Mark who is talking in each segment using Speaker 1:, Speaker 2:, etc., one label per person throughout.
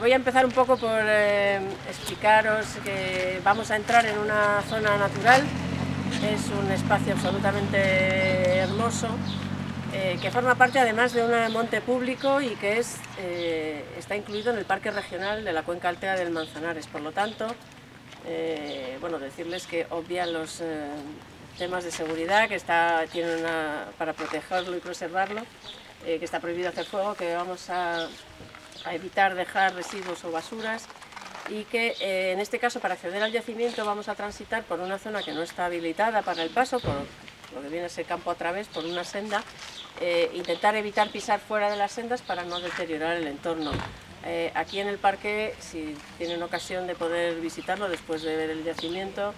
Speaker 1: voy a empezar un poco por explicaros que vamos a entrar en una zona natural. Es un espacio absolutamente hermoso, que forma parte además de un monte público y que está incluido en el Parque Regional de la Cuenca Altea del Manzanares. Por lo tanto, bueno, decirles que obvian los temas de seguridad que tienen para protegerlo y preservarlo, que está prohibido hacer fuego, que vamos a evitar dejar residuos o basuras, y que en este caso, para acceder al yacimiento, vamos a transitar por una zona que no está habilitada para el paso, por lo que viene a ser campo a través, por una senda, intentar evitar pisar fuera de las sendas para no deteriorar el entorno. Aquí en el parque, si tienen ocasión de poder visitarlo después de ver el yacimiento,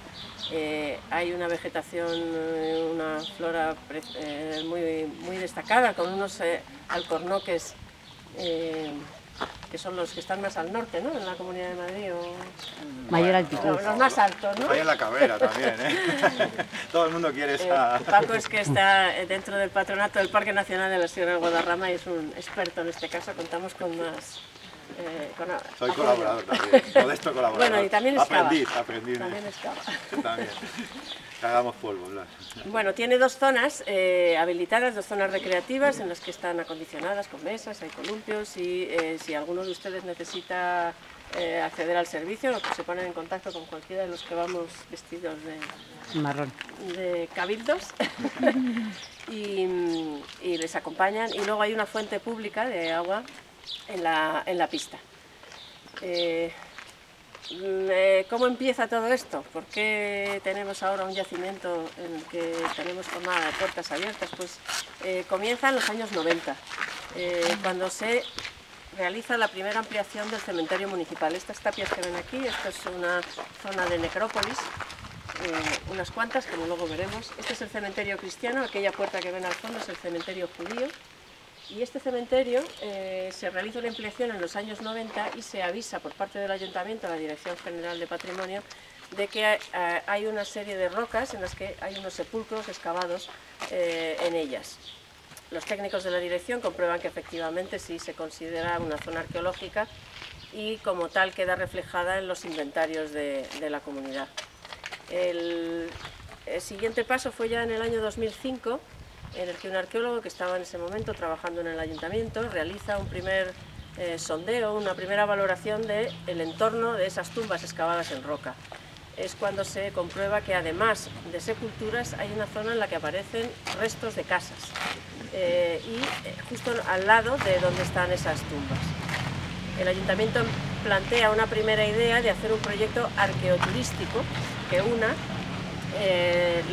Speaker 1: hay una vegetación, una flora muy destacada, con unos alcornoques que son los que están más al norte, ¿no?, en la Comunidad de Madrid.
Speaker 2: Mayor altitud.
Speaker 1: Los más altos, ¿no?
Speaker 3: Hay en la Cabrera también, ¿eh? Todo el mundo quiere esa...
Speaker 1: Paco es que está dentro del patronato del Parque Nacional de la Sierra de Guadarrama y es un experto en este caso. Contamos con más...
Speaker 3: Soy colaborador también, modesto colaborador.
Speaker 1: Bueno, y también excava.
Speaker 3: Aprendí.
Speaker 1: También excava.
Speaker 3: También. Hagamos polvo, Blas.
Speaker 1: Bueno, tiene dos zonas habilitadas, dos zonas recreativas en las que están acondicionadas con mesas, hay columpios, y si alguno de ustedes necesita acceder al servicio, pues se ponen en contacto con cualquiera de los que vamos vestidos de cabildos y les acompañan. Y luego hay una fuente pública de agua en la pista. ¿Cómo empieza todo esto? ¿Por qué tenemos ahora un yacimiento en el que tenemos jornada de puertas abiertas? Pues comienza en los años 90, cuando se realiza la primera ampliación del cementerio municipal. Estas tapias que ven aquí, esto es una zona de necrópolis, unas cuantas, como luego veremos. Este es el cementerio cristiano, aquella puerta que ven al fondo es el cementerio judío. Y este cementerio se realiza una ampliación en los años 90 y se avisa por parte del Ayuntamiento a la Dirección General de Patrimonio de que hay una serie de rocas en las que hay unos sepulcros excavados en ellas. Los técnicos de la dirección comprueban que efectivamente sí se considera una zona arqueológica y como tal queda reflejada en los inventarios de la comunidad. El siguiente paso fue ya en el año 2005, en el que un arqueólogo que estaba en ese momento trabajando en el ayuntamiento realiza un primer sondeo, una primera valoración del entorno de esas tumbas excavadas en roca. Es cuando se comprueba que además de sepulturas hay una zona en la que aparecen restos de casas y justo al lado de donde están esas tumbas. El ayuntamiento plantea una primera idea de hacer un proyecto arqueoturístico que una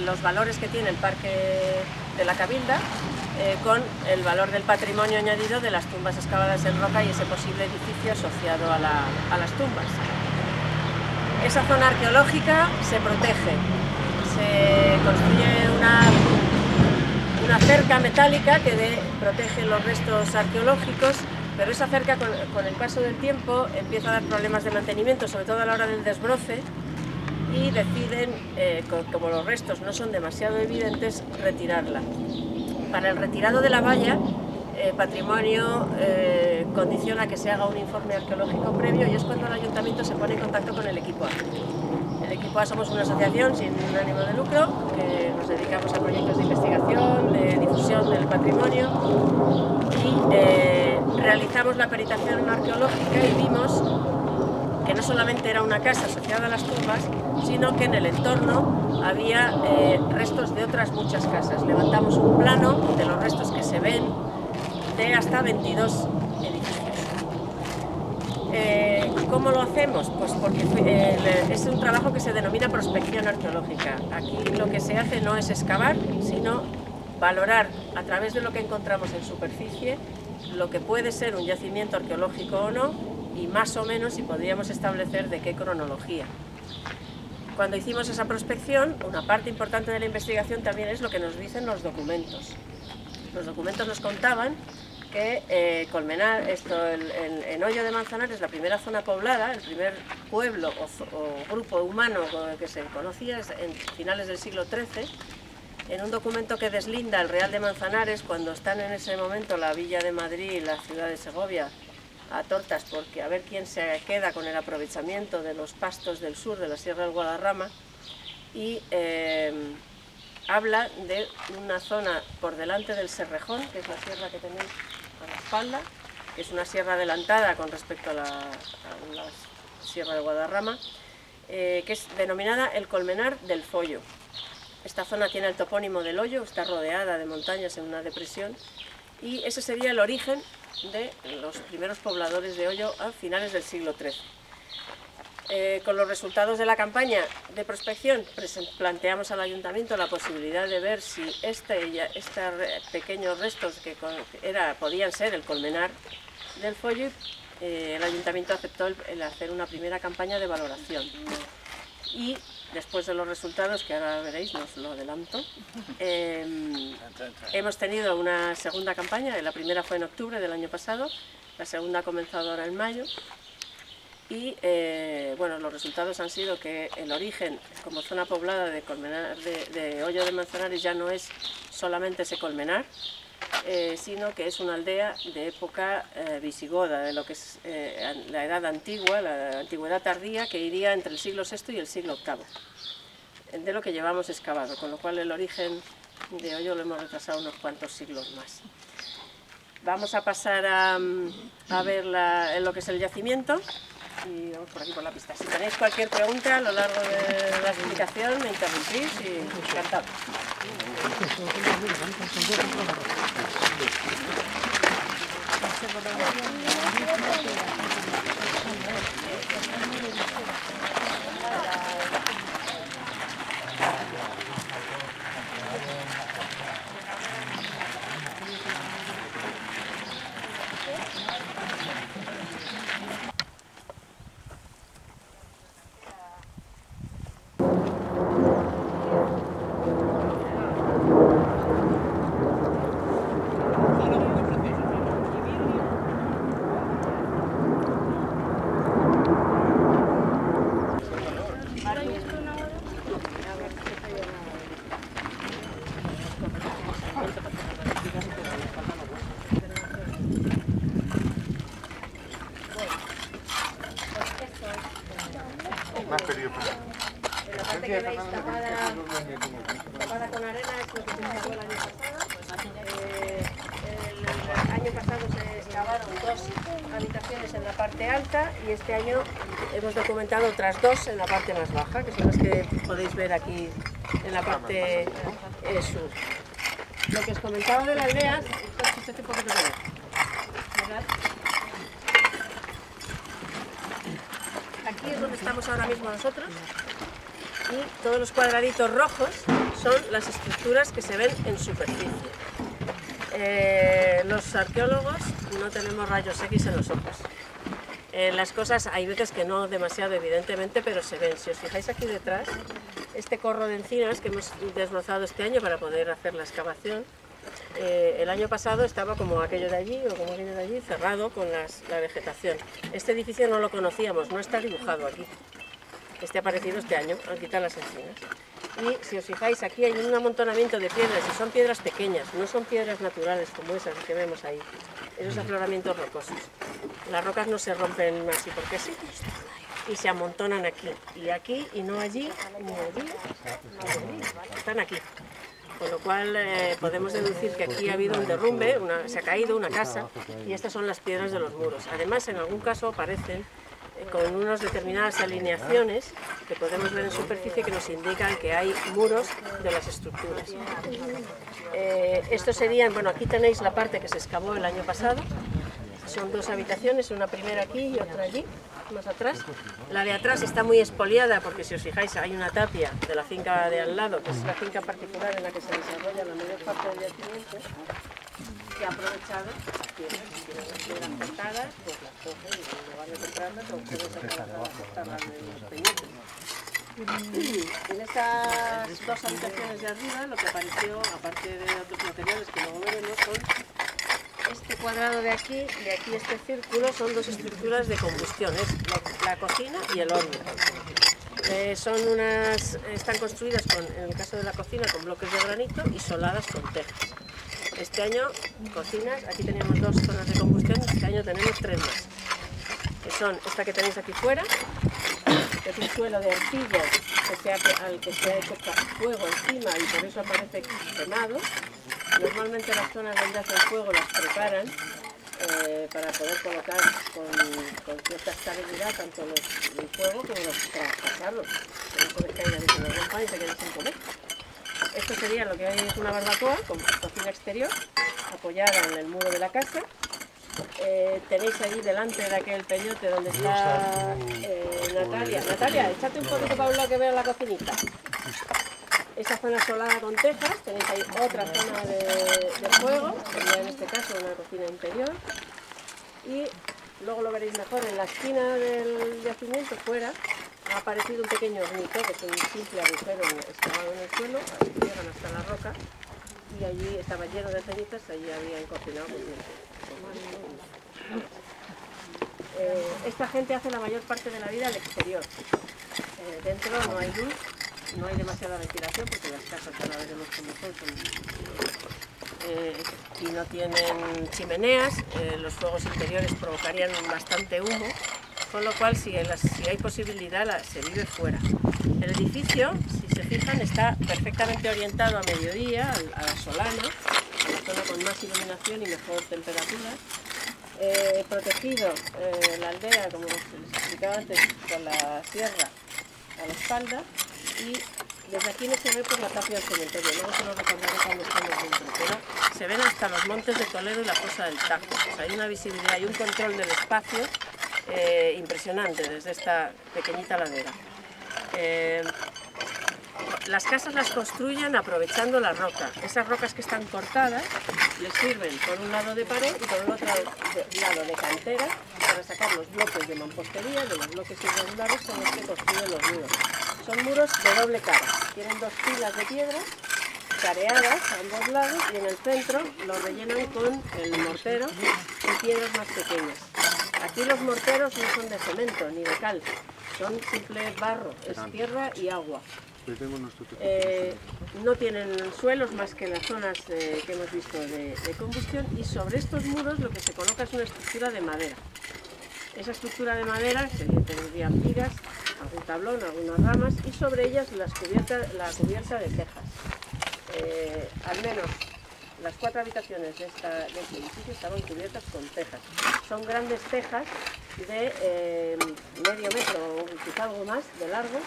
Speaker 1: los valores que tiene el Parque de la Cabilda con el valor del patrimonio añadido de las tumbas excavadas en roca y ese posible edificio asociado a las tumbas. Esa zona arqueológica se protege, se construye una cerca metálica que protege los restos arqueológicos, pero esa cerca con el paso del tiempo empieza a dar problemas de mantenimiento, sobre todo a la hora del desbroce, y deciden, como los restos no son demasiado evidentes, retirarla. Para el retirado de la valla, Patrimonio condiciona que se haga un informe arqueológico previo y es cuando el ayuntamiento se pone en contacto con el equipo A. El equipo A somos una asociación sin ánimo de lucro que nos dedicamos a proyectos de investigación, de difusión del patrimonio y realizamos la peritación arqueológica y vimos que no solamente era una casa asociada a las tumbas, sino que en el entorno había restos de otras muchas casas. Levantamos un plano de los restos que se ven de hasta 22 edificios. ¿Cómo lo hacemos? Pues porque es un trabajo que se denomina prospección arqueológica. Aquí lo que se hace no es excavar, sino valorar a través de lo que encontramos en superficie lo que puede ser un yacimiento arqueológico o no, y más o menos si podríamos establecer de qué cronología. Cuando hicimos esa prospección, una parte importante de la investigación también es lo que nos dicen los documentos. Los documentos nos contaban que Colmenar, en Hoyo de Manzanares, la primera zona poblada, el primer pueblo o grupo humano que se conocía en finales del siglo XIII, en un documento que deslinda el Real de Manzanares, cuando están en ese momento la Villa de Madrid y la ciudad de Segovia a Tortas, porque a ver quién se queda con el aprovechamiento de los pastos del sur de la Sierra del Guadarrama, y habla de una zona por delante del Serrejón, que es la sierra que tenéis a la espalda, que es una sierra adelantada con respecto a la Sierra del Guadarrama, que es denominada el Colmenar del Follo. Esta zona tiene el topónimo del Hoyo, está rodeada de montañas en una depresión, y ese sería el origen de los primeros pobladores de Hoyo a finales del siglo XIII. Con los resultados de la campaña de prospección planteamos al ayuntamiento la posibilidad de ver si estos pequeños restos que podían ser el colmenar del Follo. El ayuntamiento aceptó el hacer una primera campaña de valoración, y después de los resultados, que ahora veréis, no os lo adelanto, hemos tenido una segunda campaña. La primera fue en octubre del año pasado, la segunda ha comenzado ahora en mayo, y bueno, los resultados han sido que el origen como zona poblada de Hoyo de Manzanares ya no es solamente ese colmenar, sino que es una aldea de época visigoda, de lo que es la edad antigua, la antigüedad tardía, que iría entre el siglo VI y el siglo VIII, de lo que llevamos excavado, con lo cual el origen de Hoyo lo hemos retrasado unos cuantos siglos más. Vamos a pasar a ver lo que es el yacimiento, y vamos por aquí por la pista. Si tenéis cualquier pregunta a lo largo de la explicación, me interrumpís y encantado. En la parte que veis tapada con arena es lo que se excavó el año pasado. El año pasado se excavaron 2 habitaciones en la parte alta, y este año hemos documentado otras 2 en la parte más baja, que son las que podéis ver aquí en la parte sur. Lo que os comentaba de la aldea, aquí es donde estamos ahora mismo nosotros, y todos los cuadraditos rojos son las estructuras que se ven en superficie. Los arqueólogos no tenemos rayos X en los ojos. Las cosas hay veces que no demasiado evidentemente, pero se ven. Si os fijáis aquí detrás, este corro de encinas que hemos desbrozado este año para poder hacer la excavación, el año pasado estaba como aquello de allí o como aquello de allí, cerrado con la vegetación. Este edificio no lo conocíamos, no está dibujado aquí. Este ha aparecido este año, al quitar las encinas. Y si os fijáis, aquí hay un amontonamiento de piedras, y son piedras pequeñas, no son piedras naturales como esas que vemos ahí, esos afloramientos rocosos. Las rocas no se rompen así porque sí, y se amontonan aquí, y no allí, ni allí, ni allí, están aquí. Con lo cual podemos deducir que aquí ha habido un derrumbe, se ha caído una casa, y estas son las piedras de los muros. Además, en algún caso aparecen con unas determinadas alineaciones que podemos ver en superficie que nos indican que hay muros de las estructuras. Estos serían, bueno, aquí tenéis la parte que se excavó el año pasado. Son 2 habitaciones, una primera aquí y otra allí, más atrás. La de atrás está muy expoliada porque, si os fijáis, hay una tapia de la finca de al lado, que es la finca particular en la que se desarrolla la mayor parte del yacimiento, que ha aprovechado las piedras cortadas, pues las coge y en lugar de comprarlas, o puede cortarlas de los peñones. En estas 2 habitaciones de arriba, lo que apareció, aparte de otros materiales que luego veremos, son este cuadrado de aquí y aquí este círculo, son 2 estructuras de combustión, es la cocina y el horno. Están construidas, en el caso de la cocina, con bloques de granito y soladas con tejas. Este año cocinas, aquí teníamos 2 zonas de combustión, este año tenemos 3 más. Que son esta que tenéis aquí fuera, que es un suelo de arcilla al que se ha hecho fuego encima y por eso aparece quemado. Normalmente las zonas donde hacen fuego las preparan para poder colocar con cierta estabilidad tanto el fuego como los traspasarlos. No puedes caer ahí con la rompa y te quedes sin comer. Esto sería lo que hay, es una barbacoa con cocina exterior apoyada en el muro de la casa. Tenéis allí delante de aquel peñote donde está Natalia. Natalia, échate un poquito para un lado que vea la cocinita. Esa zona solada con tejas, tenéis ahí otra zona de fuego, sería en este caso una cocina interior. Y luego lo veréis mejor, en la esquina del yacimiento fuera ha aparecido un pequeño hornito, que es un simple agujero excavado en el suelo, así llegan hasta la roca. Y allí estaba lleno de cenizas, allí habían cocinado muy bien. Esta gente hace la mayor parte de la vida al exterior. Dentro no hay luz, no hay demasiada ventilación porque las casas a la vez de los como y no tienen chimeneas, los fuegos interiores provocarían bastante humo, con lo cual si hay posibilidad se vive fuera. El edificio, si se fijan, está perfectamente orientado a mediodía, a la solana, a la zona con más iluminación y mejor temperatura. Protegido la aldea, como les explicaba antes, con la sierra a la espalda, y desde aquí no se ve por la tapia del cementerio, luego se lo recordaré cuando estamos dentro, pero se ven hasta los montes de Toledo y la fosa del Tajo. O sea, hay una visibilidad y un control del espacio impresionante desde esta pequeñita ladera. Las casas las construyen aprovechando la roca. Esas rocas que están cortadas les sirven por un lado de pared y por el otro lado de cantera para sacar los bloques de mampostería, de los bloques irregulares con los que construyen los muros. Son muros de doble cara, tienen 2 filas de piedra careadas a ambos lados y en el centro los rellenan con el mortero y piedras más pequeñas. Aquí los morteros no son de cemento ni de cal, son simple barro, es tierra y agua. No tienen suelos más que las zonas que hemos visto de combustión, y sobre estos muros lo que se coloca es una estructura de madera. Esa estructura de madera tendrían vigas, algún tablón, algunas ramas y sobre ellas la cubierta de tejas. Al menos las 4 habitaciones de este edificio estaban cubiertas con tejas. Son grandes tejas de medio metro o quizá algo más de largo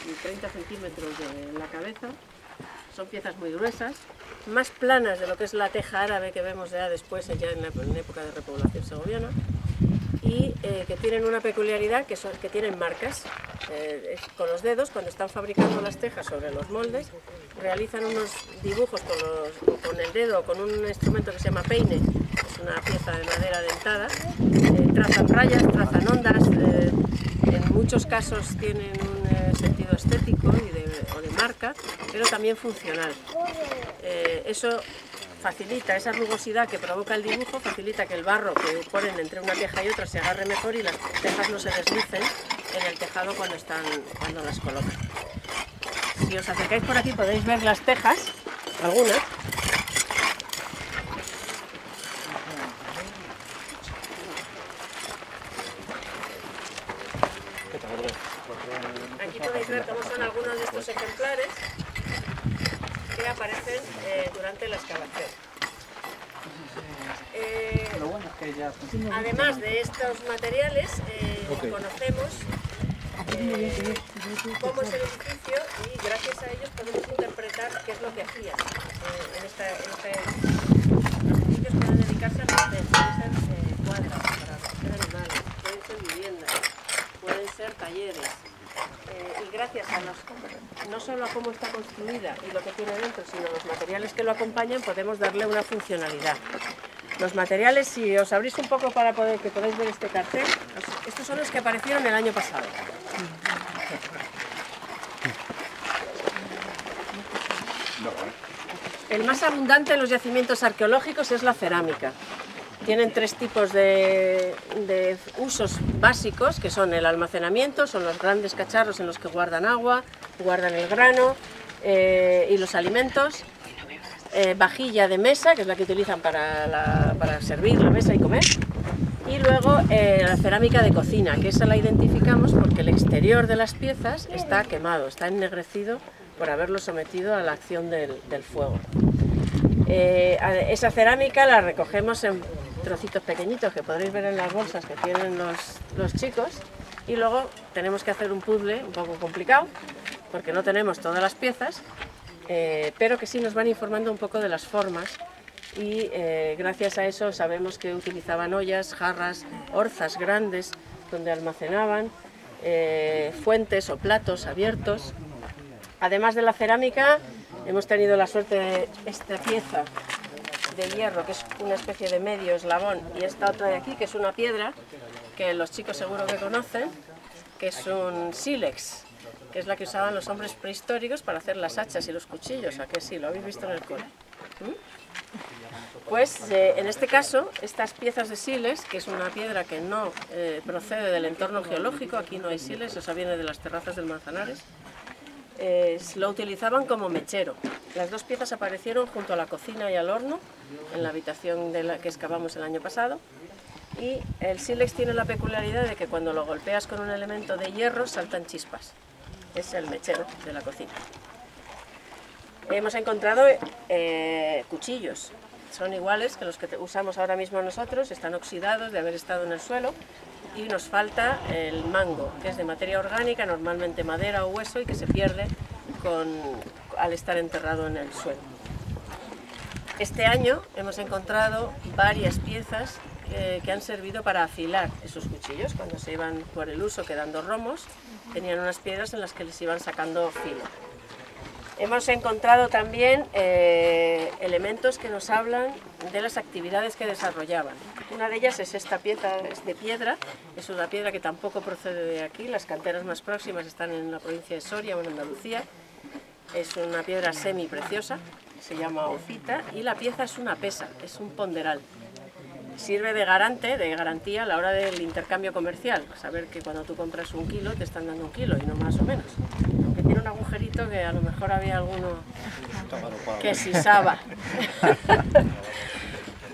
Speaker 1: y 30 centímetros de la cabeza. Son piezas muy gruesas, más planas de lo que es la teja árabe que vemos ya después, ya en época de repoblación segoviana, y que tienen una peculiaridad, que tienen marcas. Con los dedos, cuando están fabricando las tejas sobre los moldes, realizan unos dibujos con el dedo, con un instrumento que se llama peine, es una pieza de madera dentada, trazan rayas, trazan ondas, en muchos casos tienen un sentido estético o de marca, pero también funcional. Eso facilita, esa rugosidad que provoca el dibujo, facilita que el barro que ponen entre una teja y otra se agarre mejor y las tejas no se deslicen en el tejado cuando las colocan. Si os acercáis por aquí podéis ver las tejas, algunas. Aquí podéis ver cómo son algunos de estos ejemplares que aparecen durante la excavación. Además de estos materiales, conocemos cómo es el edificio y gracias a ellos podemos interpretar qué es lo que hacían en Los edificios pueden dedicarse a pueden ser cuadras para recoger animales, pueden ser viviendas, pueden ser talleres. Y gracias a no solo a cómo está construida y lo que tiene dentro, sino los materiales que lo acompañan, podemos darle una funcionalidad. Los materiales, si os abrís un poco para que podáis ver este cartel, estos son los que aparecieron el año pasado. El más abundante en los yacimientos arqueológicos es la cerámica. Tienen 3 tipos de usos básicos, que son el almacenamiento, son los grandes cacharros en los que guardan agua, guardan el grano y los alimentos. vajilla de mesa, que es la que utilizan para servir la mesa y comer. Y luego la cerámica de cocina, que esa la identificamos porque el exterior de las piezas está quemado, está ennegrecido por haberlo sometido a la acción del fuego. Esa cerámica la recogemos en trocitos pequeñitos que podréis ver en las bolsas que tienen los chicos, y luego tenemos que hacer un puzzle un poco complicado porque no tenemos todas las piezas, pero que sí nos van informando un poco de las formas. Y gracias a eso sabemos que utilizaban ollas, jarras, orzas grandes donde almacenaban, fuentes o platos abiertos. Además de la cerámica, hemos tenido la suerte de esta pieza de hierro, que es una especie de medio eslabón, y esta otra de aquí, que es una piedra, que los chicos seguro que conocen, que es un sílex, que es la que usaban los hombres prehistóricos para hacer las hachas y los cuchillos. ¿A que sí? ¿Lo habéis visto en el cole? Pues en este caso, estas piezas de sílex, que es una piedra que no procede del entorno geológico, aquí no hay sílex, esa viene de las terrazas del Manzanares, lo utilizaban como mechero. Las dos piezas aparecieron junto a la cocina y al horno, en la habitación que excavamos el año pasado, y el sílex tiene la peculiaridad de que cuando lo golpeas con un elemento de hierro saltan chispas. Es el mechero de la cocina. Hemos encontrado cuchillos. Son iguales que los que usamos ahora mismo nosotros, están oxidados de haber estado en el suelo, y nos falta el mango, que es de materia orgánica, normalmente madera o hueso, y que se pierde al estar enterrado en el suelo. Este año hemos encontrado varias piezas que han servido para afilar esos cuchillos. Cuando se iban por el uso quedando romos, tenían unas piedras en las que les iban sacando filo. Hemos encontrado también elementos que nos hablan de las actividades que desarrollaban. Una de ellas es esta pieza de piedra, es una piedra que tampoco procede de aquí, las canteras más próximas están en la provincia de Soria o en Andalucía. Es una piedra semipreciosa, se llama ofita, y la pieza es una pesa, es un ponderal. Sirve de garantía a la hora del intercambio comercial, saber que cuando tú compras 1 kilo te están dando 1 kilo y no más o menos. Aunque tiene un agujerito que a lo mejor había alguno que sisaba.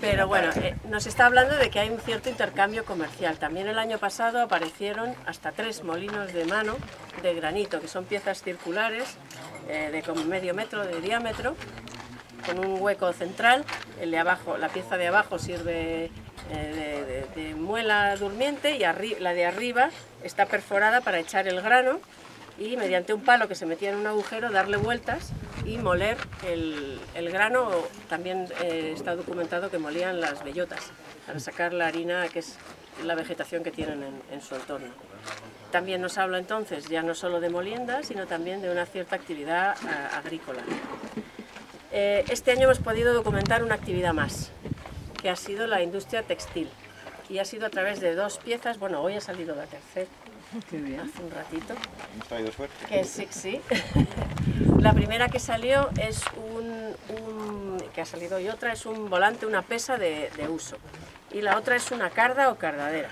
Speaker 1: Pero bueno, nos está hablando de que hay un cierto intercambio comercial. También el año pasado aparecieron hasta 3 molinos de mano de granito, que son piezas circulares de como medio metro de diámetro, con un hueco central. La pieza de abajo sirve de muela durmiente, y la de arriba está perforada para echar el grano y mediante un palo que se metía en un agujero darle vueltas y moler el grano. También está documentado que molían las bellotas para sacar la harina, que es la vegetación que tienen en su entorno. También nos habla entonces ya no solo de molienda, sino también de una cierta actividad agrícola. Este año hemos podido documentar una actividad más, que ha sido la industria textil, y ha sido a través de 2 piezas. Bueno, hoy ha salido la tercera, hace un ratito.
Speaker 3: ¿Hemos traído suerte?
Speaker 1: Que sí. La primera que salió es que ha salido, y otra es un volante, una pesa de uso, y la otra es una carda o cardadera.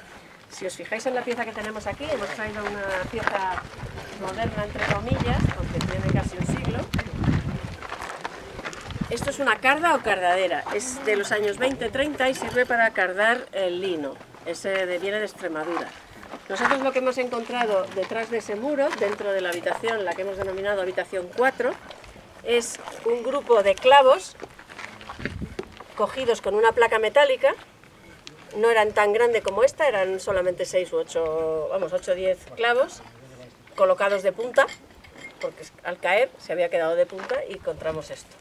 Speaker 1: Si os fijáis en la pieza que tenemos aquí, hemos traído una pieza moderna entre comillas, porque tiene casi un siglo. Esto es una carda o cardadera, es de los años 20-30 y sirve para cardar el lino, viene de Extremadura. Nosotros lo que hemos encontrado detrás de ese muro, dentro de la habitación, la que hemos denominado habitación 4, es un grupo de clavos cogidos con una placa metálica. No eran tan grandes como esta, eran solamente 6 u 8, 8 o 10 clavos colocados de punta, porque al caer se había quedado de punta, y encontramos esto.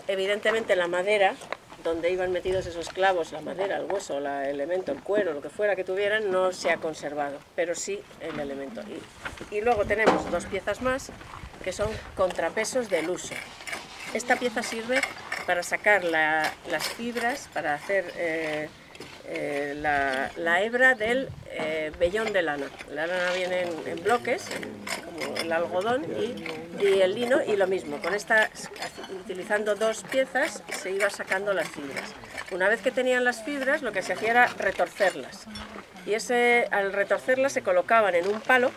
Speaker 1: Evidentemente la madera, donde iban metidos esos clavos, la madera, el hueso, el elemento, el cuero, lo que fuera que tuvieran, no se ha conservado, pero sí el elemento. Y luego tenemos 2 piezas más, que son contrapesos del uso. Esta pieza sirve para sacar las fibras, para hacer la hebra del vellón de lana. La lana viene en bloques, como el algodón y el lino, y lo mismo. Con utilizando 2 piezas se iba sacando las fibras. Una vez que tenían las fibras, lo que se hacía era retorcerlas. Y al retorcerlas se colocaban en un palo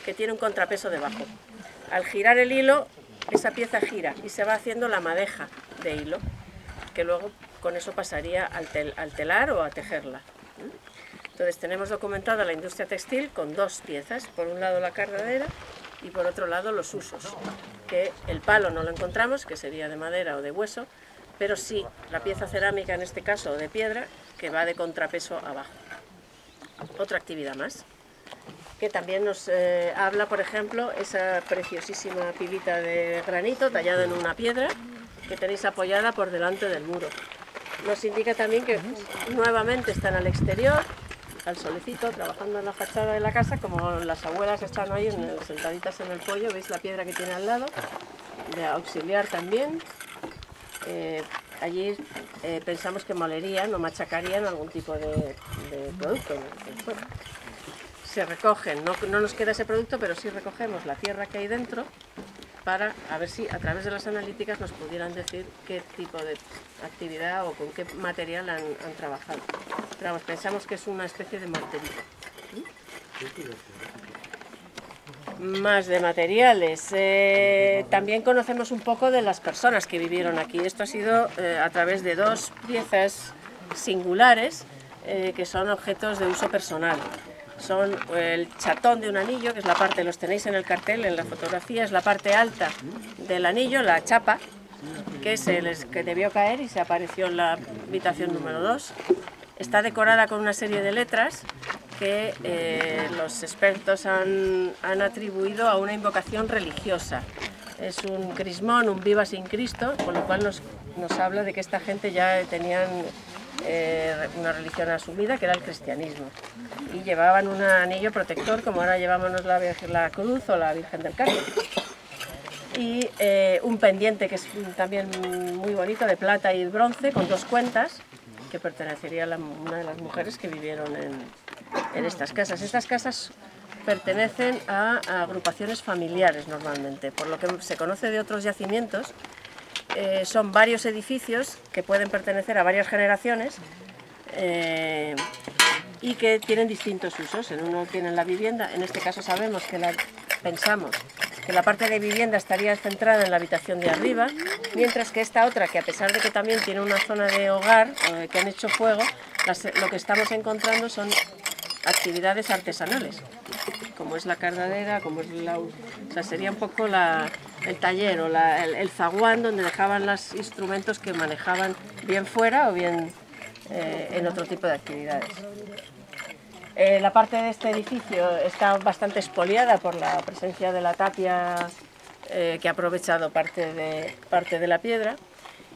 Speaker 1: que tiene un contrapeso debajo. Al girar el hilo esa pieza gira y se va haciendo la madeja de hilo, que luego con eso pasaría al telar o a tejerla. Entonces tenemos documentada la industria textil con dos piezas, por un lado la cardadera y por otro lado los usos, que el palo no lo encontramos, que sería de madera o de hueso, pero sí la pieza cerámica, en este caso, o de piedra, que va de contrapeso abajo. Otra actividad más, que también nos habla, por ejemplo, esa preciosísima pilita de granito tallada en una piedra que tenéis apoyada por delante del muro. Nos indica también que nuevamente están al exterior, al solecito, trabajando en la fachada de la casa, como las abuelas están ahí sentaditas en el pollo. ¿Veis la piedra que tiene al lado? De auxiliar también. Allí pensamos que molerían o machacarían algún tipo de producto. Bueno, se recogen, no nos queda ese producto, pero sí recogemos la tierra que hay dentro para a ver si a través de las analíticas nos pudieran decir qué tipo de actividad o con qué material han trabajado. Pero vamos, pensamos que es una especie de morterito. Más de materiales. También conocemos un poco de las personas que vivieron aquí. Esto ha sido a través de dos piezas singulares que son objetos de uso personal. Son el chatón de un anillo, que es la parte, los tenéis en el cartel, en la fotografía, es la parte alta del anillo, la chapa, que debió caer y se apareció en la habitación número 2. Está decorada con una serie de letras que los expertos han atribuido a una invocación religiosa. Es un crismón, un viva sin Cristo, con lo cual nos habla de que esta gente ya tenían una religión asumida, que era el cristianismo, y llevaban un anillo protector, como ahora llevamos la cruz o la Virgen del Carmen, y un pendiente que es también muy bonito, de plata y bronce, con dos cuentas, que pertenecería a una de las mujeres que vivieron en estas casas. Estas casas pertenecen a agrupaciones familiares normalmente, por lo que se conoce de otros yacimientos. Son varios edificios que pueden pertenecer a varias generaciones y que tienen distintos usos. En uno tienen la vivienda, en este caso sabemos que pensamos que la parte de vivienda estaría centrada en la habitación de arriba, mientras que esta otra, que a pesar de que también tiene una zona de hogar, que han hecho fuego, lo que estamos encontrando son actividades artesanales, como es la cardadera, como es o sea, sería un poco el taller o el zaguán donde dejaban los instrumentos que manejaban bien fuera o bien en otro tipo de actividades. La parte de este edificio está bastante expoliada por la presencia de la tapia que ha aprovechado parte de la piedra.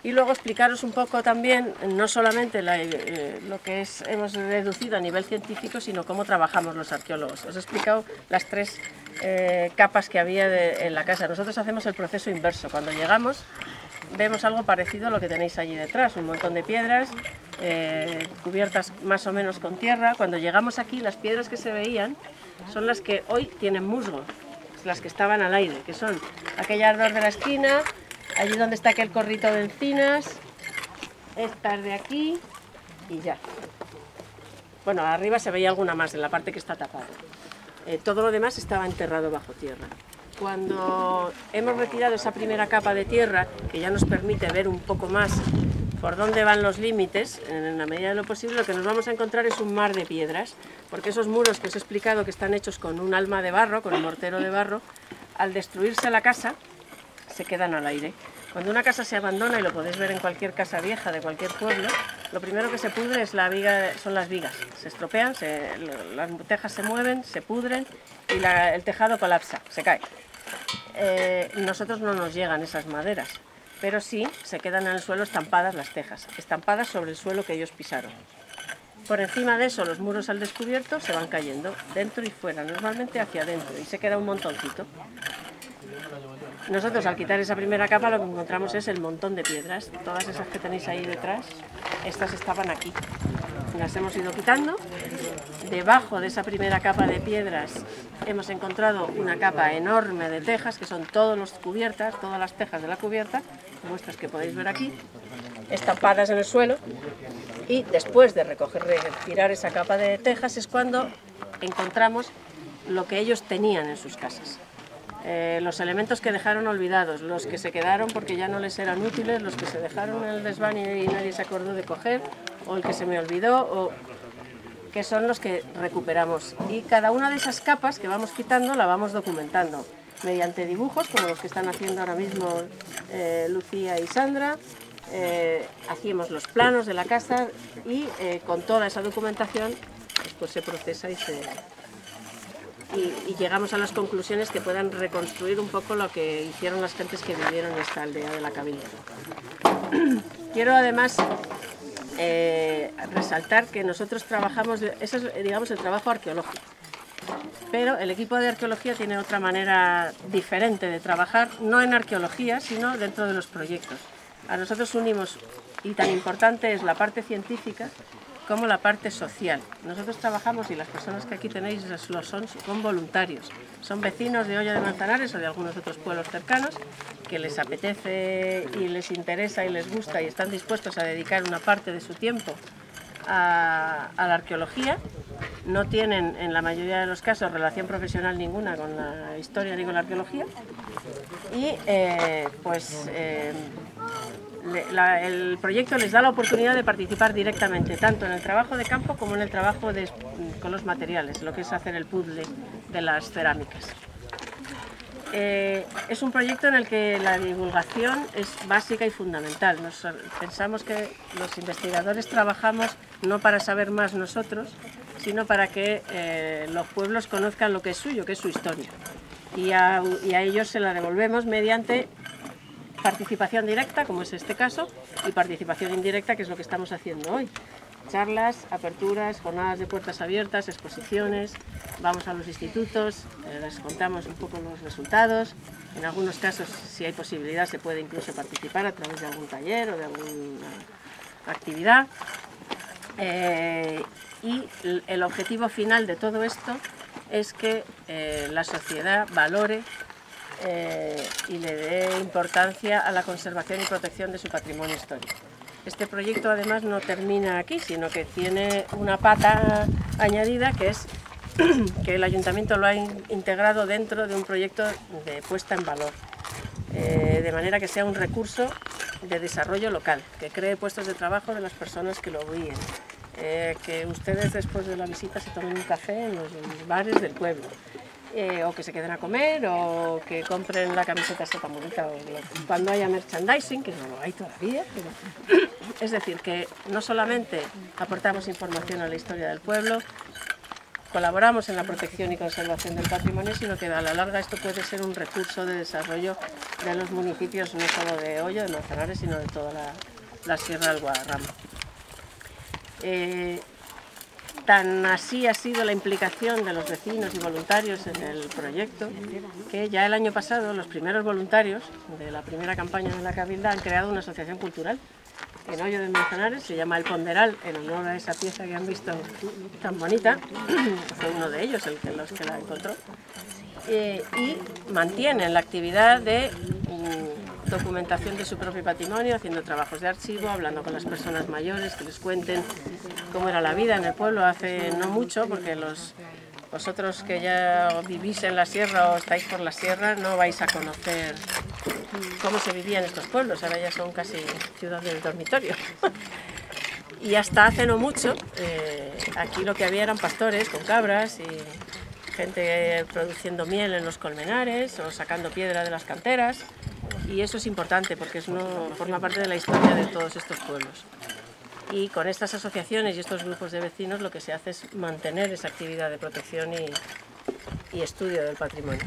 Speaker 1: Y luego explicaros un poco también, no solamente lo que hemos deducido a nivel científico, sino cómo trabajamos los arqueólogos. Os he explicado las tres capas que había en la casa. Nosotros hacemos el proceso inverso. Cuando llegamos vemos algo parecido a lo que tenéis allí detrás, un montón de piedras cubiertas más o menos con tierra. Cuando llegamos aquí, las piedras que se veían son las que hoy tienen musgo, las que estaban al aire, que son aquella ardor de la esquina, allí donde está aquel corrito de encinas, estas de aquí y ya. Bueno, arriba se veía alguna más en la parte que está tapada. Todo lo demás estaba enterrado bajo tierra. Cuando hemos retirado esa primera capa de tierra, que ya nos permite ver un poco más por dónde van los límites, en la medida de lo posible, lo que nos vamos a encontrar es un mar de piedras, porque esos muros que os he explicado que están hechos con un alma de barro, con un mortero de barro, al destruirse la casa, se quedan al aire. Cuando una casa se abandona, y lo podéis ver en cualquier casa vieja de cualquier pueblo, lo primero que se pudre son las vigas. Se estropean, las tejas se mueven, se pudren y el tejado colapsa, se cae. Nosotros no nos llegan esas maderas, pero sí se quedan en el suelo estampadas las tejas, estampadas sobre el suelo que ellos pisaron. Por encima de eso, los muros al descubierto se van cayendo, dentro y fuera, normalmente hacia adentro, y se queda un montoncito. Nosotros, al quitar esa primera capa, lo que encontramos es el montón de piedras. Todas esas que tenéis ahí detrás, estas estaban aquí. Las hemos ido quitando. Debajo de esa primera capa de piedras hemos encontrado una capa enorme de tejas, que son todas las tejas de la cubierta, como estas que podéis ver aquí, estampadas en el suelo. Y después de retirar esa capa de tejas es cuando encontramos lo que ellos tenían en sus casas. los elementos que dejaron olvidados, los que se quedaron porque ya no les eran útiles, los que se dejaron en el desván y nadie se acordó de coger, o el que se me olvidó, o que son los que recuperamos. Y cada una de esas capas que vamos quitando la vamos documentando mediante dibujos, como los que están haciendo ahora mismo Lucía y Sandra. Hacíamos los planos de la casa y con toda esa documentación pues se procesa y llegamos a las conclusiones que puedan reconstruir un poco lo que hicieron las gentes que vivieron en esta aldea de la Cabilda. Quiero además resaltar que nosotros trabajamos, ese es, digamos, el trabajo arqueológico, pero el equipo de arqueología tiene otra manera diferente de trabajar, no en arqueología, sino dentro de los proyectos. A nosotros unimos, y tan importante es la parte científica como la parte social. Nosotros trabajamos, y las personas que aquí tenéis lo son voluntarios, son vecinos de Hoyo de Manzanares o de algunos otros pueblos cercanos, que les apetece y les interesa y les gusta y están dispuestos a dedicar una parte de su tiempo a la arqueología. No tienen en la mayoría de los casos relación profesional ninguna con la historia ni con la arqueología, y el proyecto les da la oportunidad de participar directamente tanto en el trabajo de campo como en el trabajo con los materiales, lo que es hacer el puzzle de las cerámicas. Es un proyecto en el que la divulgación es básica y fundamental. Pensamos que los investigadores trabajamos no para saber más nosotros, sino para que los pueblos conozcan lo que es suyo, que es su historia. Y a ellos se la devolvemos mediante participación directa, como es este caso, y participación indirecta, que es lo que estamos haciendo hoy. Charlas, aperturas, jornadas de puertas abiertas, exposiciones, vamos a los institutos, les contamos un poco los resultados. En algunos casos, si hay posibilidad, se puede incluso participar a través de algún taller o de alguna actividad. Y el objetivo final de todo esto es que la sociedad valore y le dé importancia a la conservación y protección de su patrimonio histórico. Este proyecto además no termina aquí, sino que tiene una pata añadida, que es que el ayuntamiento lo ha integrado dentro de un proyecto de puesta en valor, de manera que sea un recurso de desarrollo local, que cree puestos de trabajo de las personas que lo guíen, que ustedes después de la visita se tomen un café en los bares del pueblo, o que se queden a comer, o que compren la camiseta esa tan bonita, o cuando haya merchandising, que no lo hay todavía, pero... Es decir, que no solamente aportamos información a la historia del pueblo, colaboramos en la protección y conservación del patrimonio, sino que a la larga esto puede ser un recurso de desarrollo de los municipios, no solo de Hoyo, de Manzanares, sino de toda la Sierra del Guadarrama. Tan así ha sido la implicación de los vecinos y voluntarios en el proyecto, que ya el año pasado los primeros voluntarios de la primera campaña de la Cabilda han creado una asociación cultural en Hoyo de Manzanares, se llama El Ponderal, en honor a esa pieza que han visto tan bonita. Fue uno de ellos los que la encontró, y mantienen la actividad de documentación de su propio patrimonio, haciendo trabajos de archivo, hablando con las personas mayores, que les cuenten cómo era la vida en el pueblo hace no mucho, porque vosotros que ya vivís en la sierra o estáis por la sierra no vais a conocer cómo se vivía en estos pueblos, ahora ya son casi ciudades del dormitorio. Y hasta hace no mucho, aquí lo que había eran pastores con cabras y gente produciendo miel en los colmenares o sacando piedra de las canteras, y eso es importante porque forma parte de la historia de todos estos pueblos. Y con estas asociaciones y estos grupos de vecinos lo que se hace es mantener esa actividad de protección y estudio del patrimonio.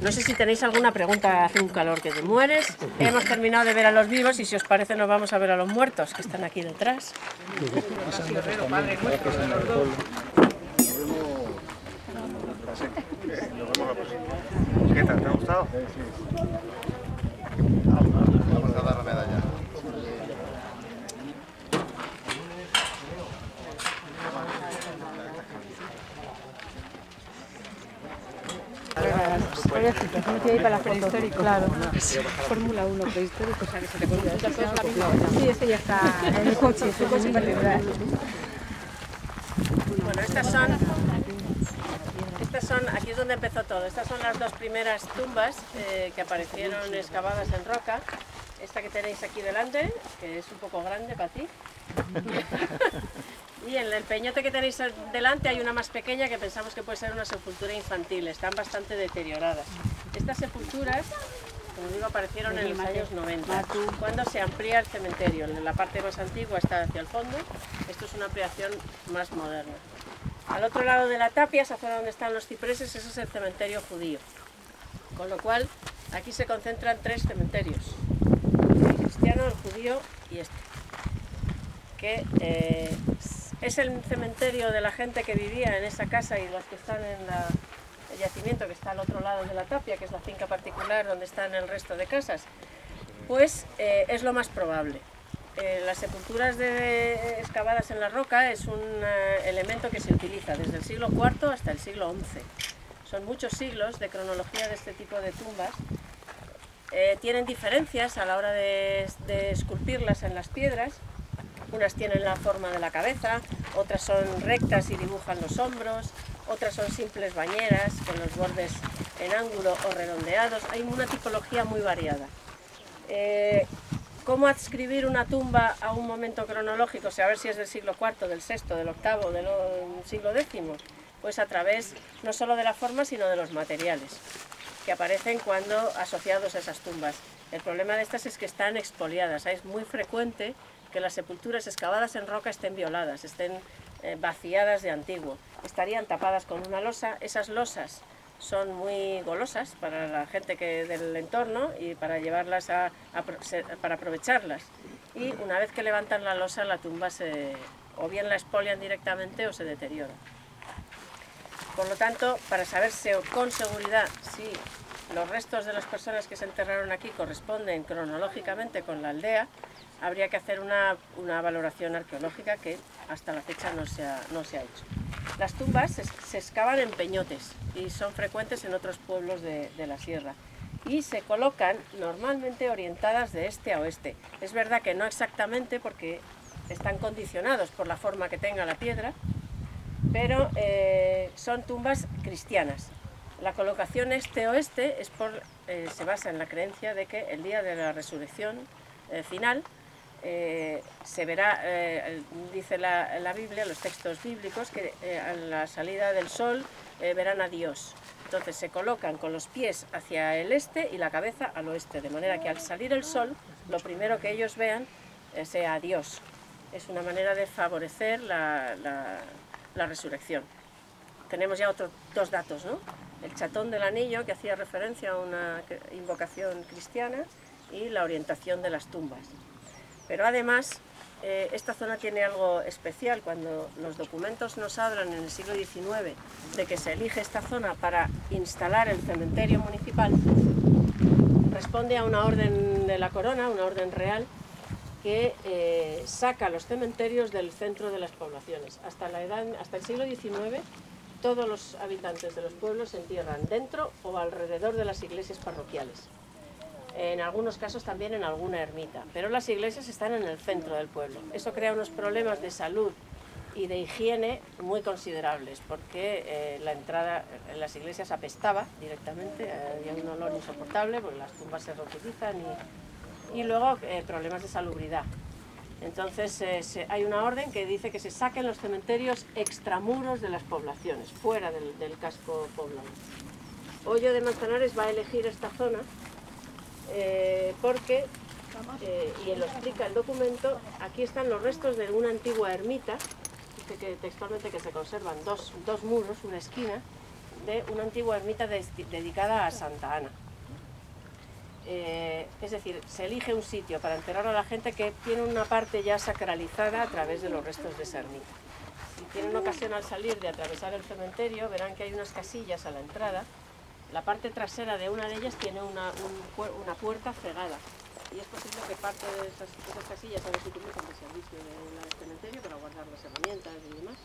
Speaker 1: No sé si tenéis alguna pregunta, hace un calor que te mueres. Hemos terminado de ver a los vivos y si os parece nos vamos a ver a los muertos, que están aquí detrás.
Speaker 3: ¿Qué tal? ¿Te ha gustado? Vamos a dar la medalla.
Speaker 2: ¿Cómo te para la foto? Claro. Fórmula 1 prehistórico, o sea que se te puede dar. Sí, ese ya está en el coche, su coche particular.
Speaker 1: Bueno, estas son aquí es donde empezó todo. Estas son las dos primeras tumbas que aparecieron excavadas en roca. Esta que tenéis aquí delante, que es un poco grande para ti. Y en el peñote que tenéis delante hay una más pequeña que pensamos que puede ser una sepultura infantil. Están bastante deterioradas. Estas sepulturas, como digo, aparecieron en los años 90, cuando se amplía el cementerio. La parte más antigua está hacia el fondo. Esto es una ampliación más moderna. Al otro lado de la tapia, hacia donde están los cipreses, eso es el cementerio judío. Con lo cual, aquí se concentran tres cementerios. El cristiano, el judío y este. Que es el cementerio de la gente que vivía en esa casa y los que están en el yacimiento que está al otro lado de la tapia, que es la finca particular donde están el resto de casas. Pues es lo más probable. Las sepulturas excavadas en la roca es un elemento que se utiliza desde el siglo IV hasta el siglo XI. Son muchos siglos de cronología de este tipo de tumbas. Tienen diferencias a la hora de esculpirlas en las piedras. Unas tienen la forma de la cabeza, otras son rectas y dibujan los hombros, otras son simples bañeras con los bordes en ángulo o redondeados. Hay una tipología muy variada. ¿Cómo adscribir una tumba a un momento cronológico? O sea, a ver si es del siglo IV, del VI, del VIII, del siglo X. Pues a través no solo de la forma, sino de los materiales que aparecen cuando asociados a esas tumbas. El problema de estas es que están expoliadas. Es muy frecuente que las sepulturas excavadas en roca estén violadas, estén vaciadas de antiguo. Estarían tapadas con una losa. Esas losas son muy golosas para la gente del entorno y para llevarlas para aprovecharlas. Y una vez que levantan la losa, la tumba o bien la expolian directamente o se deteriora. Por lo tanto, para saber con seguridad si los restos de las personas que se enterraron aquí corresponden cronológicamente con la aldea, habría que hacer una valoración arqueológica que hasta la fecha no se ha hecho. Las tumbas se excavan en peñotes y son frecuentes en otros pueblos de la sierra y se colocan normalmente orientadas de este a oeste. Es verdad que no exactamente porque están condicionados por la forma que tenga la piedra, pero son tumbas cristianas. La colocación este-oeste se basa en la creencia de que el día de la resurrección final se verá, dice la Biblia, los textos bíblicos, que a la salida del sol verán a Dios. Entonces se colocan con los pies hacia el este y la cabeza al oeste, de manera que al salir el sol, lo primero que ellos vean sea a Dios. Es una manera de favorecer la resurrección. Tenemos ya otros dos datos, ¿no? El chatón del anillo, que hacía referencia a una invocación cristiana, y la orientación de las tumbas. Pero además, esta zona tiene algo especial. Cuando los documentos nos hablan en el siglo XIX de que se elige esta zona para instalar el cementerio municipal, responde a una orden de la corona, una orden real, que saca los cementerios del centro de las poblaciones. Hasta el siglo XIX, todos los habitantes de los pueblos se entierran dentro o alrededor de las iglesias parroquiales. En algunos casos también en alguna ermita, pero las iglesias están en el centro del pueblo. Eso crea unos problemas de salud y de higiene muy considerables, porque la entrada en las iglesias apestaba directamente, había un olor insoportable, porque las tumbas se reutilizan y luego problemas de salubridad. Entonces hay una orden que dice que se saquen los cementerios extramuros de las poblaciones, fuera del casco poblado. Hoyo de Manzanares va a elegir esta zona porque, y lo explica el documento, aquí están los restos de una antigua ermita, dice que textualmente que se conservan dos muros, una esquina, de una antigua ermita dedicada a Santa Ana. Es decir, se elige un sitio para enterrar a la gente que tiene una parte ya sacralizada a través de los restos de esa ermita. Si tienen ocasión al salir de atravesar el cementerio, verán que hay unas casillas a la entrada. La parte trasera de una de ellas tiene una puerta cegada y es posible que parte de esas casillas a veces utilizan de servicio del cementerio para guardar las herramientas y demás,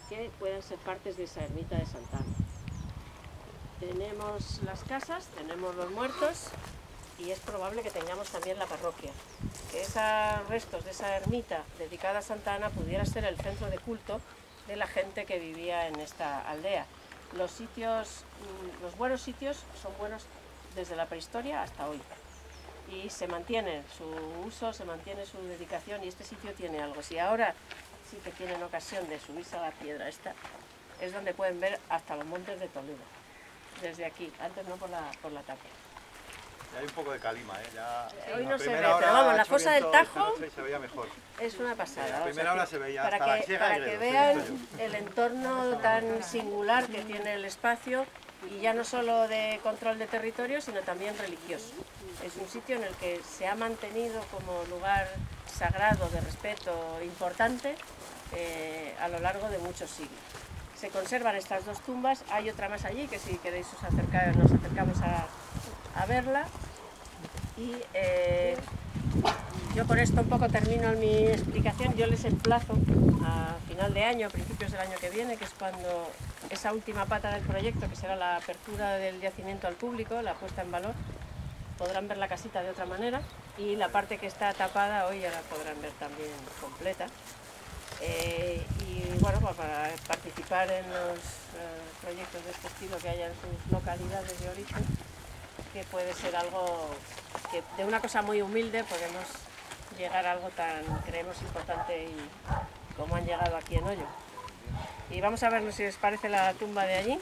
Speaker 1: que puedan ser partes de esa ermita de Santa Ana. Tenemos las casas, tenemos los muertos y es probable que tengamos también la parroquia. Que esos restos de esa ermita dedicada a Santa Ana pudiera ser el centro de culto de la gente que vivía en esta aldea. los sitios, los buenos sitios son buenos desde la prehistoria hasta hoy. Y se mantiene su uso, se mantiene su dedicación, y este sitio tiene algo. Si ahora sí que tienen ocasión de subirse a la piedra esta, es donde pueden ver hasta los montes de Toledo, desde aquí, antes no por la tapia.
Speaker 3: Ya hay un poco de calima, ¿eh? Ya,
Speaker 1: hoy no se ve,
Speaker 3: pero
Speaker 1: vamos, la fosa del Tajo
Speaker 3: se veía mejor.
Speaker 1: es una pasada.
Speaker 3: La primera hora se veía
Speaker 1: para
Speaker 3: hasta la Siega
Speaker 1: para
Speaker 3: y
Speaker 1: que
Speaker 3: Gredos,
Speaker 1: vean el entorno tan singular que tiene el espacio, y ya no solo de control de territorio, sino también religioso. Es un sitio en el que se ha mantenido como lugar sagrado, de respeto importante, a lo largo de muchos siglos. Se conservan estas dos tumbas, hay otra más allí, que si queréis nos acercamos a verla. Y yo con esto un poco termino mi explicación. Yo les emplazo a final de año, a principios del año que viene, que es cuando esa última pata del proyecto, que será la apertura del yacimiento al público, la puesta en valor, podrán ver la casita de otra manera, y la parte que está tapada hoy ya la podrán ver también completa. Y bueno, pues para participar en los proyectos de este estilo que haya en sus localidades de origen, que puede ser algo que de una cosa muy humilde podemos llegar a algo tan, creemos, importante y como han llegado aquí en Ollo. Y vamos a ver si os parece la tumba de allí.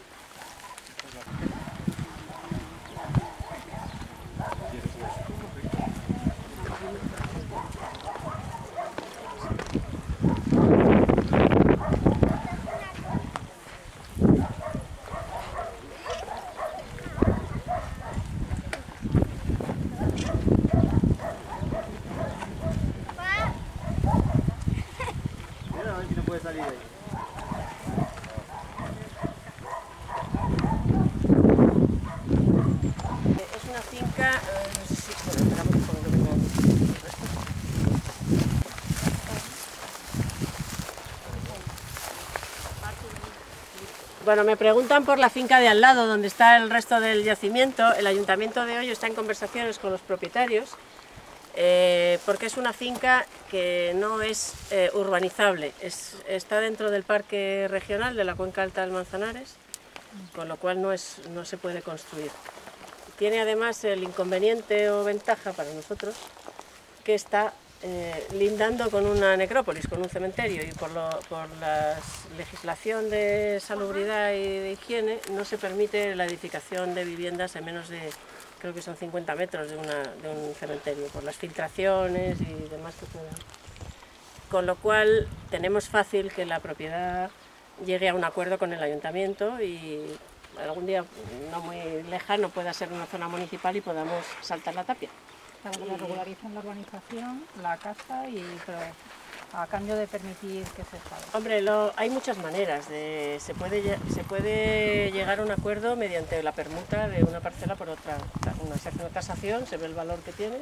Speaker 1: Es una finca, no sé si... Bueno, esperamos un poco que venga el resto. Bueno, me preguntan por la finca de al lado, donde está el resto del yacimiento. El Ayuntamiento de Ollo está en conversaciones con los propietarios, porque es una finca que no es urbanizable, está dentro del Parque Regional de la Cuenca Alta del Manzanares, con lo cual no se puede construir. Tiene además el inconveniente o ventaja para nosotros que está lindando con una necrópolis, con un cementerio, y por la legislación de salubridad y de higiene no se permite la edificación de viviendas en menos de, creo que son 50 metros de un cementerio, por las filtraciones y demás que puedan. Con lo cual tenemos fácil que la propiedad llegue a un acuerdo con el ayuntamiento y algún día no muy lejano pueda ser una zona municipal y podamos saltar la tapia.
Speaker 2: Claro, que regularizan la urbanización, la casa, pero a cambio de permitir que se salga.
Speaker 1: Hombre, hay muchas maneras. Se puede llegar a un acuerdo mediante la permuta de una parcela por otra. Se hace una tasación, se ve el valor que tiene,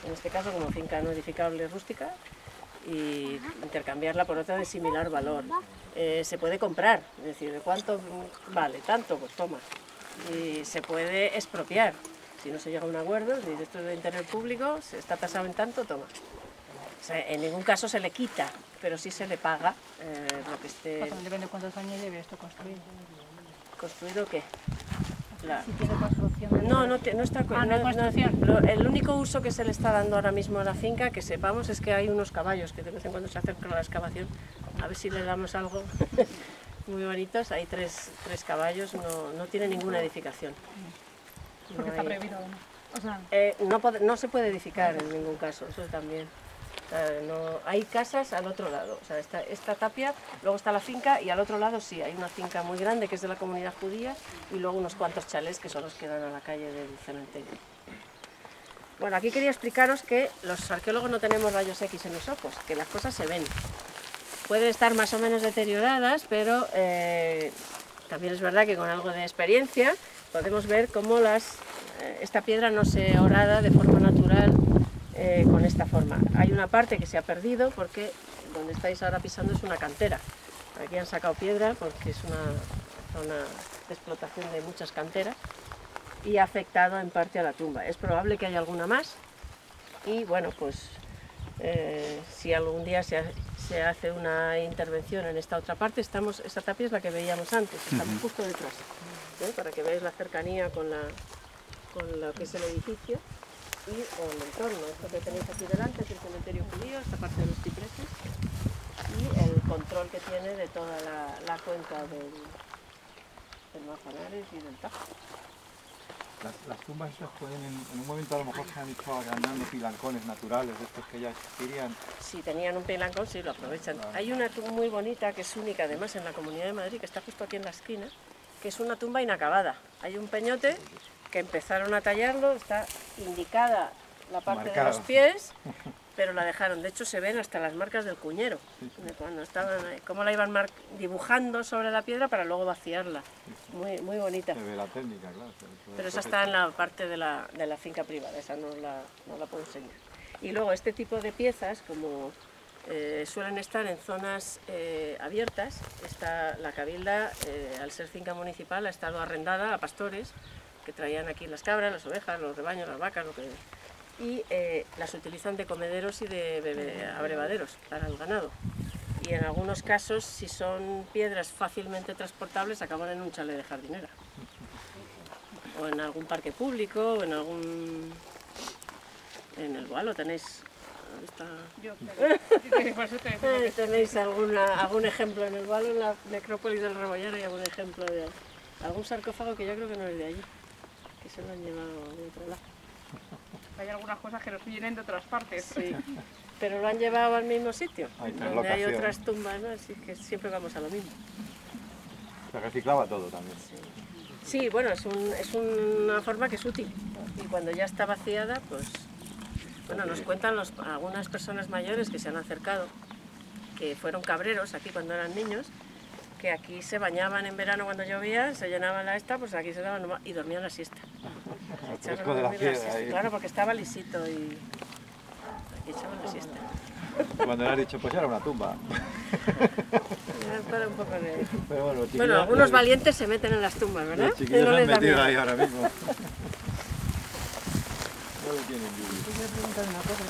Speaker 1: en este caso como finca no edificable rústica, y intercambiarla por otra de similar valor. Se puede comprar, es decir, ¿de cuánto vale? Tanto, pues toma. Y se puede expropiar. Si no se llega a un acuerdo, si esto es de interés público, se está tasado en tanto, toma. O sea, en ningún caso se le quita, pero sí se le paga lo que esté...
Speaker 2: Depende de cuántos años lleve esto construido.
Speaker 1: ¿Construido qué?
Speaker 2: Si tiene construcción...
Speaker 1: No está...
Speaker 2: ¿No hay construcción?
Speaker 1: El único uso que se le está dando ahora mismo a la finca, que sepamos, es que hay unos caballos que de vez en cuando se acercan a la excavación, a ver si le damos algo muy bonitos. Hay tres caballos, no tiene ninguna edificación.
Speaker 2: Porque está prohibido, ¿no? O sea...
Speaker 1: no se puede edificar en ningún caso, eso también. O sea, hay casas al otro lado, o sea, esta tapia, luego está la finca y al otro lado sí, hay una finca muy grande que es de la comunidad judía y luego unos cuantos chalés que son los que dan a la calle del cementerio. Bueno, aquí quería explicaros que los arqueólogos no tenemos rayos X en los ojos, que las cosas se ven. Pueden estar más o menos deterioradas, pero también es verdad que con algo de experiencia podemos ver cómo esta piedra no se orada de forma natural con esta forma. Hay una parte que se ha perdido porque donde estáis ahora pisando es una cantera. Aquí han sacado piedra porque es una zona de explotación de muchas canteras y ha afectado en parte a la tumba. Es probable que haya alguna más y bueno, pues si algún día se se hace una intervención en esta otra parte. Esta tapia es la que veíamos antes, estamos justo detrás, para que veáis la cercanía con lo que es el edificio y el entorno. Esto que tenéis aquí delante es el cementerio judío, esta parte de los cipreses, y el control que tiene de toda la cuenca del Manzanares y del Tajo.
Speaker 4: Las tumbas estas pueden en un momento a lo mejor se han hecho agrandando pilancones naturales, de estos que ya existirían.
Speaker 1: Si tenían un pilancón, sí, lo aprovechan. Hay una tumba muy bonita, que es única además en la Comunidad de Madrid, que está justo aquí en la esquina, que es una tumba inacabada. Hay un peñote que empezaron a tallarlo, está indicada la parte de los pies, pero la dejaron. De hecho se ven hasta las marcas del cuñero, de cuando estaban, cómo la iban dibujando sobre la piedra para luego vaciarla. Muy, muy bonita.
Speaker 4: Se ve la técnica, claro.
Speaker 1: Pero esa está en la parte de la finca privada, esa no la puedo enseñar. Y luego este tipo de piezas, como suelen estar en zonas abiertas, la Cabilda, al ser finca municipal, ha estado arrendada a pastores que traían aquí las cabras, las ovejas, los rebaños, las vacas, y las utilizan de comederos y de abrevaderos para el ganado. Y en algunos casos, si son piedras fácilmente transportables, acaban en un chalet de jardinera. O en algún parque público, o en el Boalo tenéis... ¿Tenéis algún ejemplo en el Boalo, en la necrópolis del Rebollero, y algún ejemplo de algún sarcófago que yo creo que no es de allí, que se lo han llevado de otro lado?
Speaker 2: Hay algunas cosas que nos vienen de otras partes.
Speaker 1: Sí, pero lo han llevado al mismo sitio, donde hay otras tumbas, ¿no? Así que siempre vamos a lo mismo.
Speaker 4: Se reciclaba todo también.
Speaker 1: Sí, bueno, es una forma que es útil. Y cuando ya está vaciada, pues... Bueno, nos cuentan algunas personas mayores que se han acercado, que fueron cabreros aquí cuando eran niños, que aquí se bañaban en verano cuando llovía, se llenaban pues aquí se daban y dormían la siesta.
Speaker 4: Fresco de la piedra.
Speaker 1: Claro, porque estaba lisito y aquí echaban la siesta.
Speaker 4: Cuando le has dicho, pues era una tumba.
Speaker 1: Para un poco de...
Speaker 4: Pero
Speaker 1: bueno, algunos valientes se meten en las tumbas, ¿verdad?
Speaker 4: Los chiquillos
Speaker 1: no
Speaker 4: se han
Speaker 1: les da
Speaker 4: metido
Speaker 1: miedo.
Speaker 4: ahí ahora mismo. No le tienen envidia.
Speaker 2: Yo voy a preguntar una cosa.